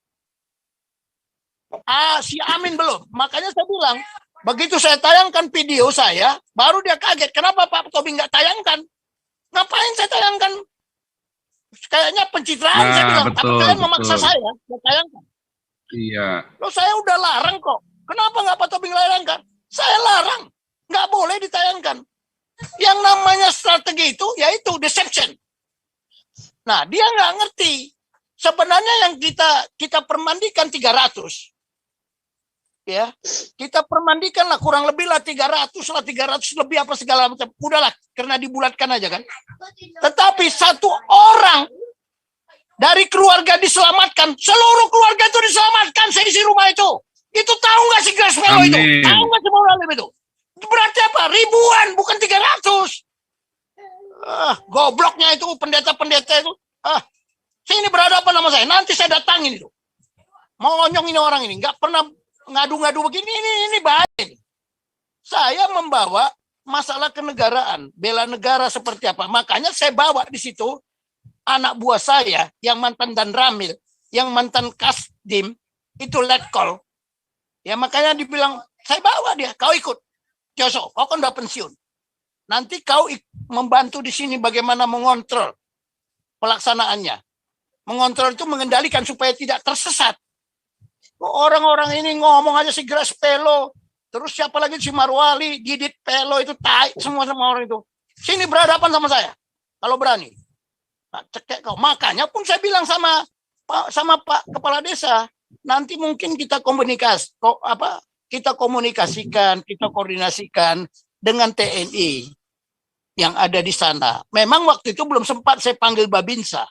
Si Amin belum. Makanya saya bilang, begitu saya tayangkan video saya, baru dia kaget. Kenapa Pak Tobing nggak tayangkan? Ngapain saya tayangkan? Kayaknya pencitraan saya bilang. Tapi kalian memaksa saya tayangkan. Iya. Loh saya udah larang kok. Kenapa nggak Pak Tobing larangkan? Saya larang. Nggak boleh ditayangkan. Yang namanya strategi itu, yaitu deception. Nah, dia nggak ngerti. Sebenarnya yang kita permandikan 300. Ya, kita permandikan lah kurang lebih lah 300 lebih apa segala macam. Udahlah, karena dibulatkan aja kan. Tetapi satu orang dari keluarga diselamatkan, seluruh keluarga itu diselamatkan seisi rumah itu. Itu tahu nggak si Grass Pelo itu? Tahu nggak si Moralim itu? Berarti apa? Ribuan, bukan 300. Gobloknya itu pendeta-pendeta itu. Sini berhadapan sama saya. Nanti saya datangin itu. Mau ngonyong ini orang ini. Nggak pernah ngadu-ngadu begini. Ini bahaya. Saya membawa masalah kenegaraan. Bela negara seperti apa. Makanya saya bawa di situ anak buah saya yang mantan Dan Ramil, yang mantan Kasdim, itu letkol. Ya makanya dibilang, saya bawa dia. Kau ikut. Joso, kau kan udah pensiun. Nanti kau membantu di sini bagaimana mengontrol pelaksanaannya. Mengontrol itu mengendalikan supaya tidak tersesat. Orang-orang ini ngomong aja si Grass Pelo terus siapa lagi si Marwali, Didit, Pelo itu tai semua orang itu. Sini berhadapan sama saya kalau berani. Nah, cekek kau. Makanya pun saya bilang sama Pak Kepala Desa, nanti mungkin kita komunikasikan, kita koordinasikan dengan TNI yang ada di sana. Memang waktu itu belum sempat saya panggil Babinsa.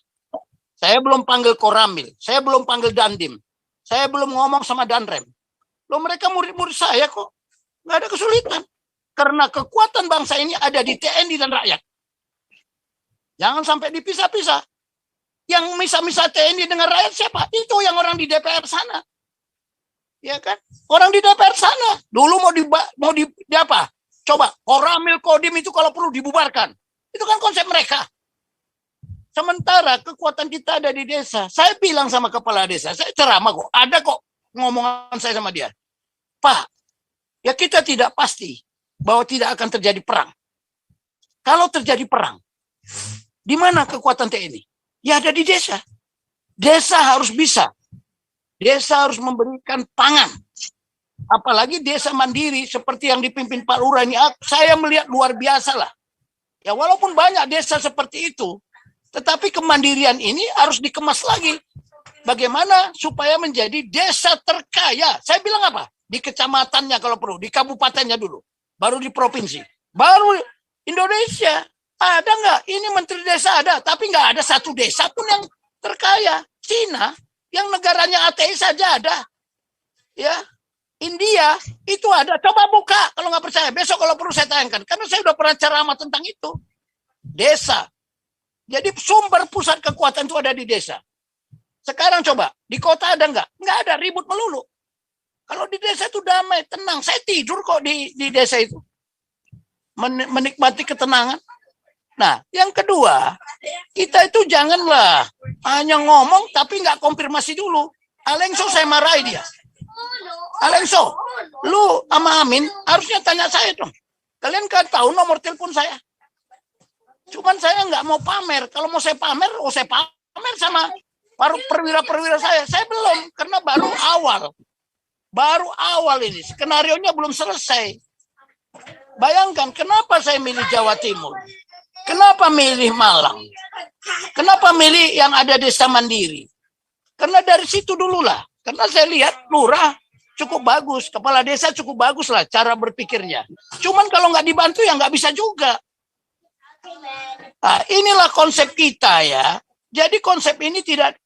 Saya belum panggil Koramil, saya belum panggil Dandim. Saya belum ngomong sama Danrem. Loh, mereka murid-murid saya kok. Nggak ada kesulitan. Karena kekuatan bangsa ini ada di TNI dan rakyat. Jangan sampai dipisah-pisah. Yang misah-misah TNI dengan rakyat siapa? Itu yang orang di DPR sana. Ya kan? Orang di DPR sana. Dulu mau di apa? Coba, Koramil Kodim itu kalau perlu dibubarkan. Itu kan konsep mereka. Sementara kekuatan kita ada di desa. Saya bilang sama kepala desa, saya ceramah kok. Ada kok ngomongan saya sama dia. Pak, ya kita tidak pasti bahwa tidak akan terjadi perang. Kalau terjadi perang, di mana kekuatan TNI? Ya ada di desa. Desa harus bisa. Desa harus memberikan pangan. Apalagi desa mandiri seperti yang dipimpin Pak Lurah ini, saya melihat luar biasa lah. Ya walaupun banyak desa seperti itu, tetapi kemandirian ini harus dikemas lagi. Bagaimana supaya menjadi desa terkaya? Saya bilang apa? Di kecamatannya kalau perlu, di kabupatennya dulu, baru di provinsi, baru Indonesia. Ada nggak? Ini menteri desa ada, tapi nggak ada satu desa pun yang terkaya. Cina, yang negaranya ateis saja ada. Ya, India itu ada. Coba buka kalau nggak percaya. Besok kalau perlu saya tayangkan, karena saya udah pernah ceramah tentang itu. Desa. Jadi sumber pusat kekuatan itu ada di desa. Sekarang coba, di kota ada nggak? Nggak ada, ribut melulu. Kalau di desa itu damai, tenang. Saya tidur kok di desa itu. Menikmati ketenangan. Nah, yang kedua, kita itu janganlah hanya ngomong tapi nggak konfirmasi dulu. Alengso saya marahi dia. Alengso, lu sama Amin harusnya tanya saya dong. Kalian kan tahu nomor telepon saya. Cuman saya nggak mau pamer. Kalau mau saya pamer sama perwira-perwira saya. Saya belum, karena baru awal. Baru awal ini. Skenarionya belum selesai. Bayangkan, kenapa saya milih Jawa Timur? Kenapa milih Malang? Kenapa milih yang ada desa mandiri? Karena dari situ dulu lah. Karena saya lihat lurah cukup bagus. Kepala desa cukup bagus lah cara berpikirnya. Cuman kalau nggak dibantu ya nggak bisa juga. Nah, inilah konsep kita ya. Jadi konsep ini tidak,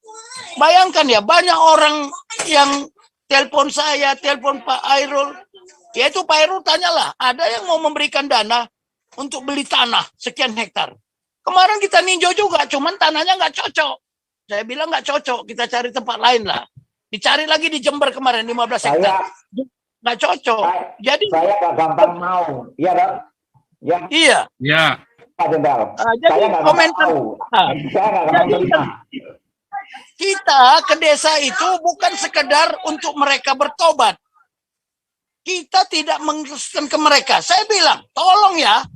bayangkan ya, banyak orang yang telepon saya, telepon Pak Airul. Yaitu Pak Airul tanyalah, ada yang mau memberikan dana untuk beli tanah sekian hektar. Kemarin kita ninjau juga, cuman tanahnya nggak cocok. Saya bilang nggak cocok, kita cari tempat lain lah. Dicari lagi di Jember kemarin 15 hektar. Nggak cocok. Jadi saya nggak gampang mau. Iya, Pak? Ya. Iya. Ya. Pak Jenderal, jadi komentar kita ke desa itu bukan sekedar untuk mereka bertobat. Kita tidak mengkristenkan ke mereka. Saya bilang, tolong ya,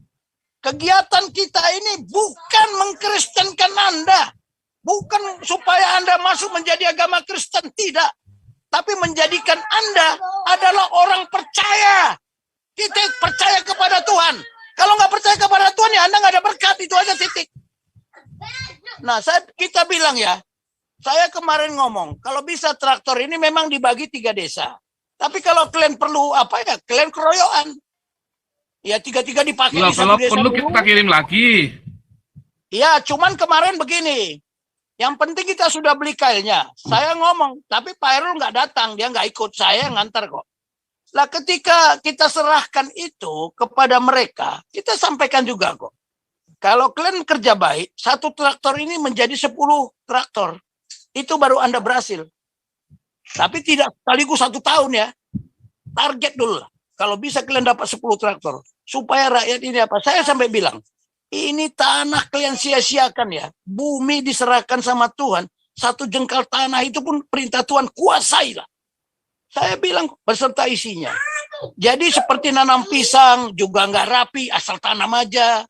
kegiatan kita ini bukan mengkristenkan Anda. Bukan supaya Anda masuk menjadi agama Kristen, tidak. Tapi menjadikan Anda adalah orang percaya. Kita percaya kepada Tuhan. Kalau nggak percaya kepada Tuhan ya Anda nggak ada berkat, itu aja, titik. Nah, kita bilang ya, saya kemarin ngomong, kalau bisa traktor ini memang dibagi 3 desa. Tapi kalau kalian perlu apa ya, kalian keroyokan. Ya 3-3 dipakai di satu desa. Kalau perlu kita kirim lagi. Ya, cuman kemarin begini, yang penting kita sudah beli kailnya. Saya ngomong, tapi Pak Heru nggak datang, dia nggak ikut, saya ngantar kok. Lah ketika kita serahkan itu kepada mereka, kita sampaikan juga kok. Kalau kalian kerja baik, 1 traktor ini menjadi 10 traktor. Itu baru Anda berhasil. Tapi tidak sekaligus 1 tahun ya. Target dulu lah. Kalau bisa kalian dapat 10 traktor. Supaya rakyat ini apa? Saya sampai bilang, ini tanah kalian sia-siakan ya. Bumi diserahkan sama Tuhan. 1 jengkal tanah itu pun perintah Tuhan, kuasailah. Saya bilang beserta isinya. Jadi seperti nanam pisang juga nggak rapi, asal tanam aja.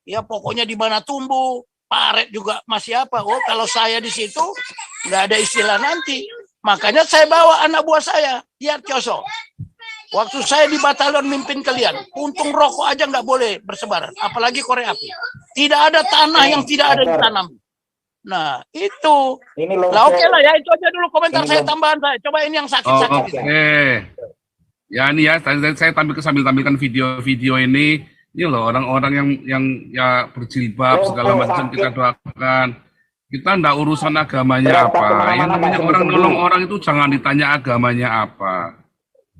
Ya pokoknya di mana tumbuh, paret juga masih apa. Oh kalau saya di situ nggak ada istilah nanti. Makanya saya bawa anak buah saya, Yat Kyoso. Waktu saya di batalion mimpin kalian, untung rokok aja nggak boleh bersebaran, apalagi korek api. Tidak ada tanah yang tidak ada ditanam. Nah, itu. Ini loh. Lah oke lah ya, itu aja dulu komentar Ini saya, loh. tambahan saya. Coba ini yang Oh, sakit-sakit. oke. Ya ini ya, saya sambil tampilkan video-video ini. Ini loh orang-orang yang ya berjilbab segala macam kita doakan. Kita ndak urusan agamanya apa. Yang namanya orang nolong orang itu jangan ditanya agamanya apa.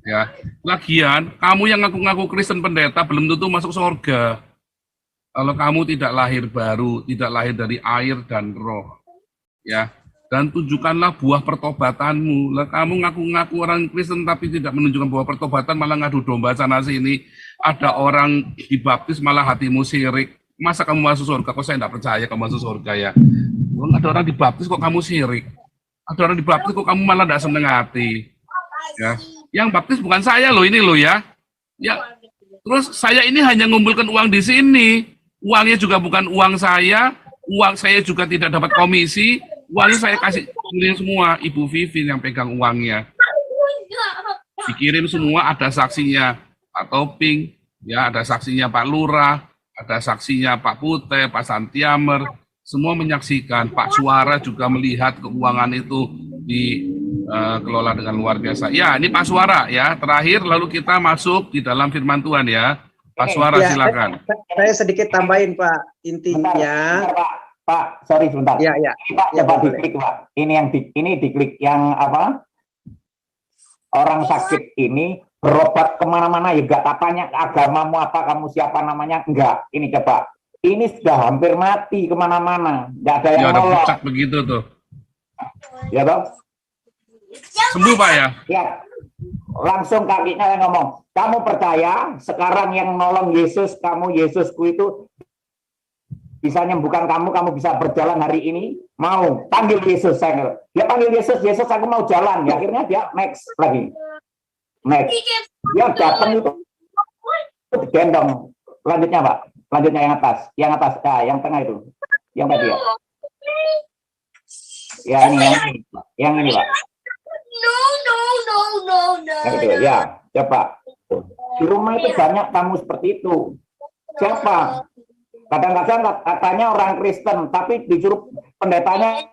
Ya, lagian kamu yang ngaku-ngaku Kristen pendeta belum tentu masuk surga. Kalau kamu tidak lahir baru, tidak lahir dari air dan roh. Ya, dan tunjukkanlah buah pertobatanmu. Lah kamu ngaku-ngaku orang Kristen tapi tidak menunjukkan buah pertobatan, malah ngadu domba sana sini. Ada orang dibaptis malah hatimu sirik. Masa kamu masuk surga? Kok saya tidak percaya kamu masuk surga ya? Ada orang dibaptis kok kamu sirik. Ada orang dibaptis kok kamu malah tidak seneng hati. Ya, yang baptis bukan saya loh ini loh ya. Ya, terus saya ini hanya ngumpulkan uang di sini. Uangnya juga bukan uang saya. Uang saya juga tidak dapat komisi. Uangnya saya kasih semua Ibu Vivi yang pegang uangnya. Dikirim semua, ada saksinya Pak Toping, ya ada saksinya Pak Lurah, ada saksinya Pak Pute, Pak Santiamer, semua menyaksikan. Pak Suara juga melihat keuangan itu dikelola dengan luar biasa. Ya, ini Pak Suara ya. Terakhir lalu kita masuk di dalam firman Tuhan ya. Pak Suara Ya, silakan. Saya sedikit tambahin Pak, intinya. Bentar, Pak, sorry sebentar. Ya, ya. Pak, Ya, coba boleh. diklik Pak. Ini diklik yang apa? Orang sakit ini berobat kemana-mana ya enggak tanya agamamu apa, kamu siapa namanya, enggak. Ini coba. Ini sudah hampir mati kemana-mana, enggak ada yang Ya ada nolong. puncak begitu tuh. Ya toh? Sembuh Pak ya. Ya, langsung kakinya yang ngomong, kamu percaya sekarang yang nolong Yesus, kamu Yesusku itu bisa nyembuhkan kamu, kamu bisa berjalan hari ini, mau panggil Yesus. Saya dia panggil Yesus, Yesus aku mau jalan. Ya, akhirnya dia next lagi, next. Dia datang itu digendong. Lanjutnya Pak, lanjutnya yang atas, yang tengah itu, yang tadi ya. Ya yang ini Pak. Yang itu, ya, coba. Di rumah itu banyak tamu seperti itu. Siapa? Kadang-kadang katanya orang Kristen, tapi disuruh pendetanya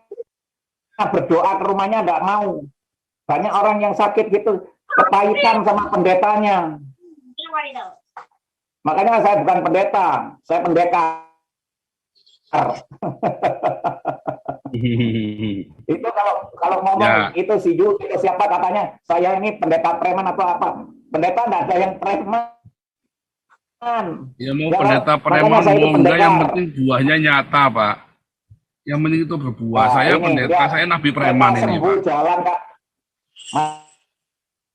berdoa ke rumahnya enggak mau. Banyak orang yang sakit gitu, kepahitan sama pendetanya. Makanya saya bukan pendeta, saya pendekar. Itu kalau ngomong Ya. itu si Yu, itu siapa katanya saya ini pendeta preman atau apa? Pendeta enggak ada yang preman. Ya mau Ya, pendeta makanya preman saya itu mau enggak, yang pendekar. penting buahnya nyata Pak. Yang penting itu berbuah. Nah, Saya ini, pendeta, dia- saya nabi preman Mereka ini sembuh Pak. jalan Kak.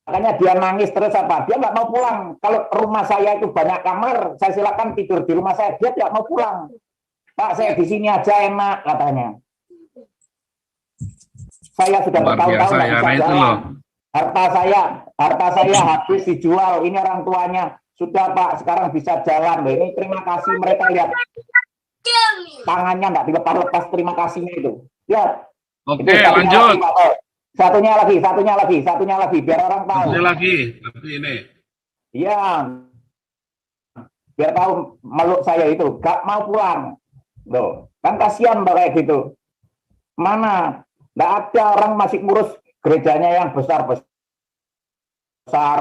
Makanya dia nangis terus apa? Dia nggak mau pulang. Kalau rumah saya itu banyak kamar, saya silakan tidur di rumah saya. Dia tidak mau pulang. Pak, saya di sini aja enak katanya. Saya sudah Luar bertahun-tahun biasa nggak ya, bisa nah itu jalan. loh. Harta saya habis dijual. Ini orang tuanya. Sudah Pak, sekarang bisa jalan. Loh, ini terima kasih mereka lihat. Tangannya nggak dilepas-lepas terima kasihnya itu. Ya. Oke, Itu satunya lanjut. lagi, Pak. Satunya lagi, biar orang tahu. Ada lagi, tapi ini. Iya, biar tahu meluk saya itu, gak mau pulang. Loh, kan kasihan Mbak kayak gitu. Mana? Nggak ada orang masih ngurus gerejanya yang besar-besar,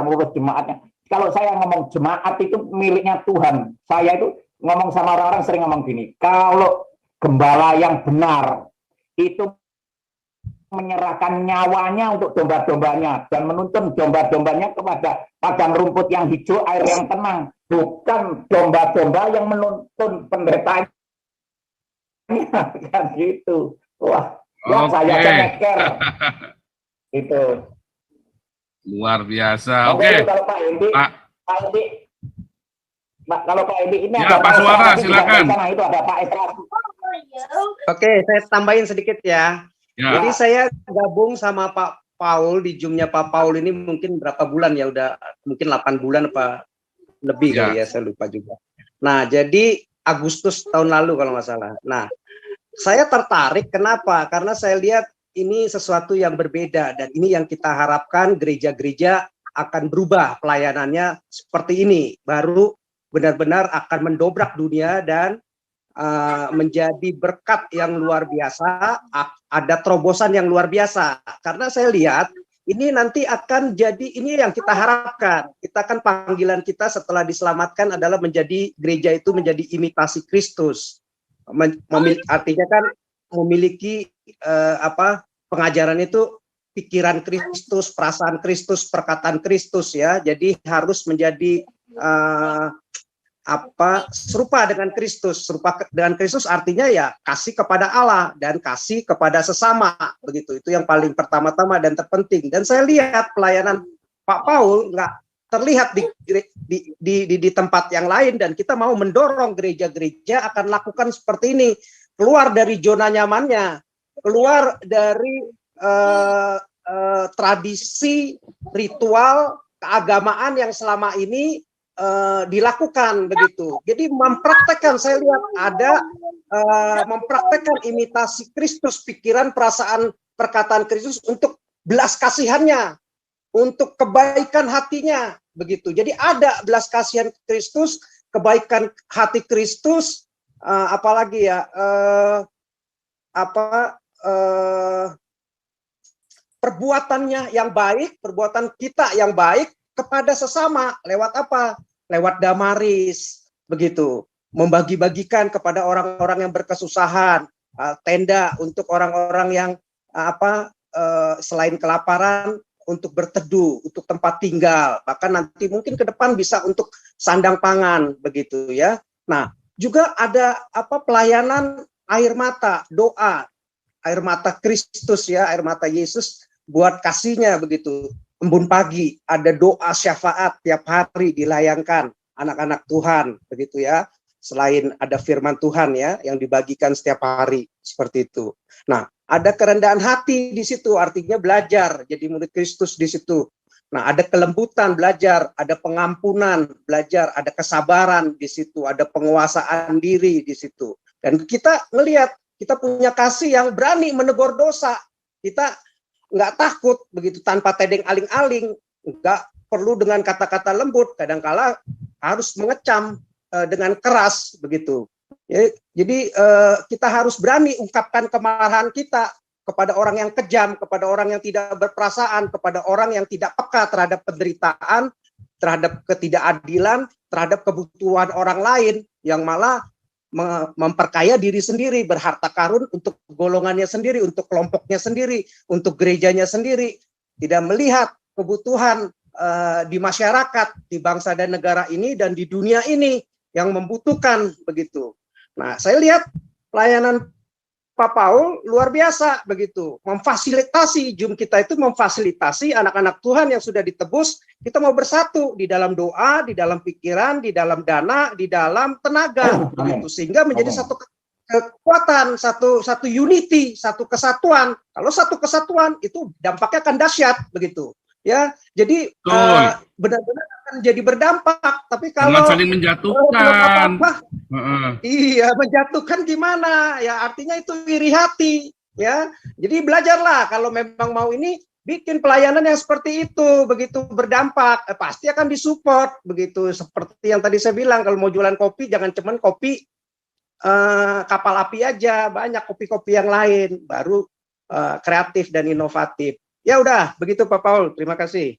ngurus jemaatnya. Kalau saya ngomong jemaat itu miliknya Tuhan. Saya itu ngomong sama orang-orang sering ngomong gini, kalau gembala yang benar itu menyerahkan nyawanya untuk domba-dombanya dan menuntun domba-dombanya kepada padang rumput yang hijau, air yang tenang, bukan domba-domba yang menuntun pendetanya. Kan gitu. Wah, ya saya Oke. ceker. Itu. Luar biasa. Oke. Kalau Pak Endi, Pak. Kalau Pak Endi ini Ya, ada Pak Suara, lagi di silakan. sana, itu ada Pak Esra. Oke, saya tambahin sedikit ya. Ya. Jadi saya gabung sama Pak Paul di Zoom-nya Pak Paul ini mungkin berapa bulan ya, udah mungkin 8 bulan apa lebih Ya. kali ya, saya lupa juga. Nah, jadi Agustus tahun lalu kalau nggak salah. Nah, saya tertarik kenapa? Karena saya lihat ini sesuatu yang berbeda dan ini yang kita harapkan gereja-gereja akan berubah pelayanannya seperti ini, baru benar-benar akan mendobrak dunia dan menjadi berkat yang luar biasa, ada terobosan yang luar biasa. Karena saya lihat ini nanti akan jadi, ini yang kita harapkan. Kita kan panggilan kita setelah diselamatkan adalah menjadi gereja itu menjadi imitasi Kristus. Artinya kan memiliki pengajaran itu pikiran Kristus, perasaan Kristus, perkataan Kristus ya. Jadi harus menjadi serupa dengan Kristus. Serupa dengan Kristus artinya ya kasih kepada Allah dan kasih kepada sesama, begitu. Itu yang paling pertama-tama dan terpenting. Dan saya lihat pelayanan Pak Paul nggak terlihat di tempat yang lain, dan kita mau mendorong gereja-gereja akan lakukan seperti ini, keluar dari zona nyamannya, keluar dari tradisi ritual keagamaan yang selama ini dilakukan, begitu. Jadi mempraktekkan, saya lihat ada mempraktekkan imitasi Kristus, pikiran, perasaan, perkataan Kristus untuk belas kasihannya, untuk kebaikan hatinya, begitu. Jadi ada belas kasihan Kristus, kebaikan hati Kristus, apalagi ya perbuatannya yang baik, perbuatan kita yang baik kepada sesama lewat apa? Lewat damaris, begitu. Membagi-bagikan kepada orang-orang yang berkesusahan, tenda untuk orang-orang yang selain kelaparan, untuk berteduh, untuk tempat tinggal, bahkan nanti mungkin ke depan bisa untuk sandang pangan, begitu ya. Nah, juga ada pelayanan air mata, doa, air mata Kristus ya, air mata Yesus buat kasihnya, begitu. Embun pagi, ada doa syafaat tiap hari dilayangkan anak-anak Tuhan, begitu ya. Selain ada firman Tuhan ya, yang dibagikan setiap hari, seperti itu. Nah, ada kerendahan hati di situ, artinya belajar jadi murid Kristus di situ. Nah, ada kelembutan, belajar, ada pengampunan, belajar, ada kesabaran di situ, ada penguasaan diri di situ. Dan kita ngelihat, kita punya kasih yang berani menegur dosa. Kita nggak takut, begitu, tanpa tedeng aling-aling, nggak perlu dengan kata-kata lembut, kadangkala harus mengecam dengan keras, begitu. Jadi kita harus berani ungkapkan kemarahan kita kepada orang yang kejam, kepada orang yang tidak berperasaan, kepada orang yang tidak peka terhadap penderitaan, terhadap ketidakadilan, terhadap kebutuhan orang lain, yang malah memperkaya diri sendiri, berharta karun untuk golongannya sendiri, untuk kelompoknya sendiri, untuk gerejanya sendiri, tidak melihat kebutuhan di masyarakat, di bangsa dan negara ini, dan di dunia ini yang membutuhkan, begitu. Nah, saya lihat pelayanan Pak Paul luar biasa, begitu. Memfasilitasi, Zoom kita itu memfasilitasi anak-anak Tuhan yang sudah ditebus, kita mau bersatu di dalam doa, di dalam pikiran, di dalam dana, di dalam tenaga, begitu. Sehingga menjadi satu kekuatan, satu unity, satu kesatuan. Kalau satu kesatuan itu dampaknya akan dahsyat, begitu. Ya, jadi benar-benar akan jadi berdampak. Tapi kalau jangan saling menjatuhkan. Iya, menjatuhkan gimana? Ya, artinya itu iri hati. Ya, jadi belajarlah kalau memang mau ini bikin pelayanan yang seperti itu, begitu berdampak, pasti akan disupport, begitu. Seperti yang tadi saya bilang, kalau mau jualan kopi jangan cuman kopi kapal api aja, banyak kopi-kopi yang lain, baru kreatif dan inovatif. Ya udah, begitu Pak Paul, terima kasih.